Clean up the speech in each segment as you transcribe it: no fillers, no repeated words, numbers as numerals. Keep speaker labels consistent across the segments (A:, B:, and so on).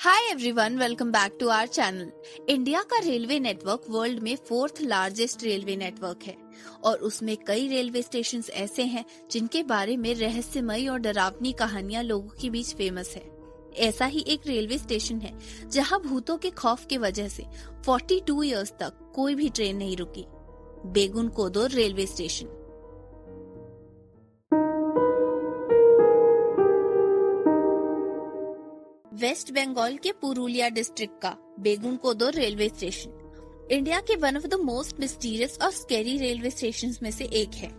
A: Hi everyone, welcome back to our channel. India का railway network world में 4th largest railway network है और उसमें कई रेलवे स्टेशन ऐसे हैं जिनके बारे में रहस्यमयी और डरावनी कहानियां लोगों के बीच फेमस है। ऐसा ही एक रेलवे स्टेशन है जहां भूतों के खौफ की वजह से 42 इयर्स तक कोई भी ट्रेन नहीं रुकी। बेगुन कोदोर रेलवे स्टेशन। वेस्ट बंगाल के पुरुलिया डिस्ट्रिक्ट का बेगुन कोदोर रेलवे स्टेशन इंडिया के one of the most mysterious और स्कैरी रेलवे स्टेशंस में से एक है।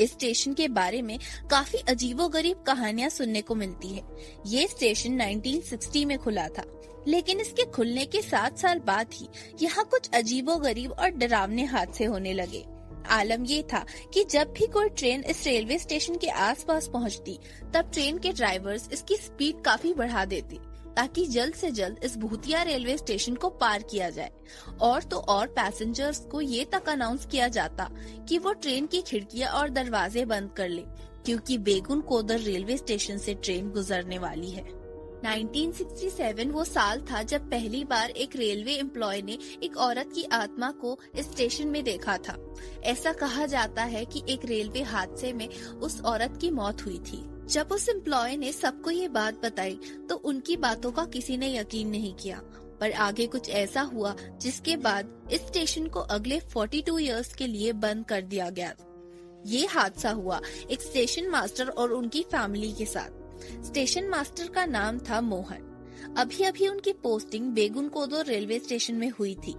A: इस स्टेशन के बारे में काफी अजीबोगरीब कहानियां सुनने को मिलती है। ये स्टेशन 1960 में खुला था, लेकिन इसके खुलने के 7 साल बाद ही यहाँ कुछ अजीबोगरीब और डरावने हादसे होने लगे। आलम ये था कि जब भी कोई ट्रेन इस रेलवे स्टेशन के आसपास पहुंचती, तब ट्रेन के ड्राइवर्स इसकी स्पीड काफी बढ़ा देते ताकि जल्द से जल्द इस भूतिया रेलवे स्टेशन को पार किया जाए। और तो और पैसेंजर्स को ये तक अनाउंस किया जाता कि वो ट्रेन की खिड़कियां और दरवाजे बंद कर ले, क्योंकि बेगुन कोदर रेलवे स्टेशन से ट्रेन गुजरने वाली है। 1967 वो साल था जब पहली बार एक रेलवे एम्प्लॉय ने एक औरत की आत्मा को इस स्टेशन में देखा था। ऐसा कहा जाता है कि एक रेलवे हादसे में उस औरत की मौत हुई थी। जब उस एम्प्लॉय ने सबको ये बात बताई तो उनकी बातों का किसी ने यकीन नहीं किया, पर आगे कुछ ऐसा हुआ जिसके बाद इस स्टेशन को अगले 42 इयर्स के लिए बंद कर दिया गया। ये हादसा हुआ एक स्टेशन मास्टर और उनकी फैमिली के साथ। स्टेशन मास्टर का नाम था मोहन। अभी उनकी पोस्टिंग बेगुन कोदोर रेलवे स्टेशन में हुई थी।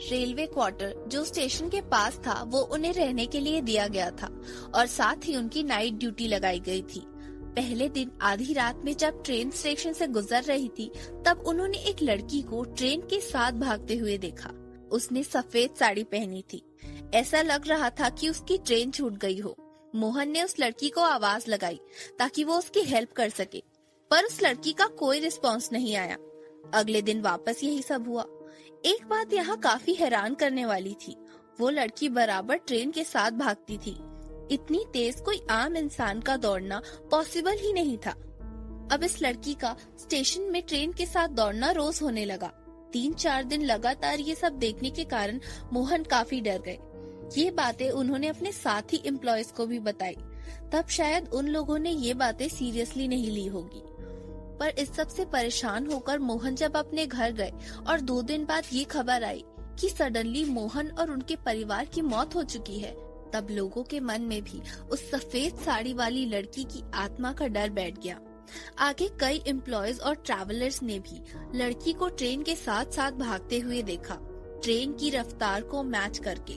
A: रेलवे क्वार्टर जो स्टेशन के पास था वो उन्हें रहने के लिए दिया गया था और साथ ही उनकी नाइट ड्यूटी लगाई गई थी। पहले दिन आधी रात में जब ट्रेन स्टेशन से गुजर रही थी, तब उन्होंने एक लड़की को ट्रेन के साथ भागते हुए देखा। उसने सफेद साड़ी पहनी थी। ऐसा लग रहा था कि उसकी ट्रेन छूट गई हो। मोहन ने उस लड़की को आवाज लगाई ताकि वो उसकी हेल्प कर सके, पर उस लड़की का कोई रिस्पॉन्स नहीं आया। अगले दिन वापस यही सब हुआ। एक बात यहाँ काफी हैरान करने वाली थी, वो लड़की बराबर ट्रेन के साथ भागती थी। इतनी तेज कोई आम इंसान का दौड़ना पॉसिबल ही नहीं था। अब इस लड़की का स्टेशन में ट्रेन के साथ दौड़ना रोज होने लगा। 3-4 दिन लगातार ये सब देखने के कारण मोहन काफी डर गए। ये बातें उन्होंने अपने साथी एम्प्लॉयज को भी बताई। तब शायद उन लोगों ने ये बातें सीरियसली नहीं ली होगी। पर इस सब से परेशान होकर मोहन जब अपने घर गए और 2 दिन बाद ये खबर आई कि सडनली मोहन और उनके परिवार की मौत हो चुकी है, तब लोगों के मन में भी उस सफेद साड़ी वाली लड़की की आत्मा का डर बैठ गया। आगे कई एम्प्लॉयज और ट्रैवलर्स ने भी लड़की को ट्रेन के साथ साथ भागते हुए देखा, ट्रेन की रफ्तार को मैच करके,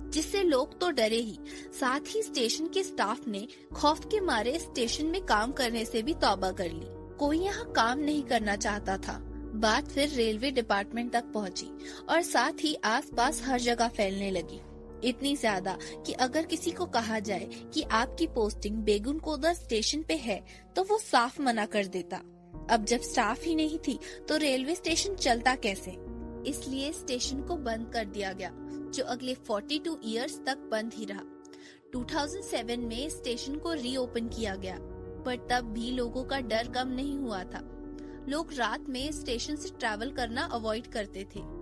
A: जिससे लोग तो डरे ही, साथ ही स्टेशन के स्टाफ ने खौफ के मारे स्टेशन में काम करने से भी तौबा कर ली। कोई यहाँ काम नहीं करना चाहता था। बात फिर रेलवे डिपार्टमेंट तक पहुँची और साथ ही आसपास हर जगह फैलने लगी। इतनी ज्यादा कि अगर किसी को कहा जाए कि आपकी पोस्टिंग बेगुन कोदर स्टेशन पे है, तो वो साफ मना कर देता। अब जब स्टाफ ही नहीं थी तो रेलवे स्टेशन चलता कैसे? इसलिए स्टेशन को बंद कर दिया गया, जो अगले 42 इयर्स तक बंद ही रहा। 2007 में स्टेशन को रीओपन किया गया, पर तब भी लोगों का डर कम नहीं हुआ था। लोग रात में स्टेशन से ट्रैवल करना अवॉइड करते थे।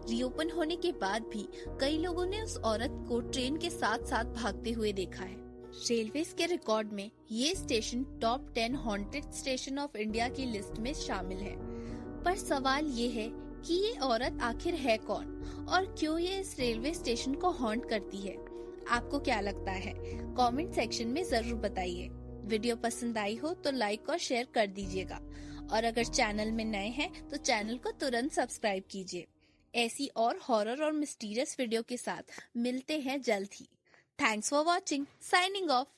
A: रीओपन होने के बाद भी कई लोगों ने उस औरत को ट्रेन के साथ साथ भागते हुए देखा है। रेलवेज के रिकॉर्ड में ये station top 10 haunted station of India की लिस्ट में शामिल है। पर सवाल ये है कि ये औरत आखिर है कौन और क्यों ये इस रेलवे स्टेशन को हॉन्ट करती है? आपको क्या लगता है? कमेंट सेक्शन में जरूर बताइए। वीडियो पसंद आई हो तो लाइक और शेयर कर दीजिएगा, और अगर चैनल में नए हैं तो चैनल को तुरंत सब्सक्राइब कीजिए। ऐसी और हॉरर और मिस्टीरियस वीडियो के साथ मिलते हैं जल्द ही। Thanks for watching. Signing of.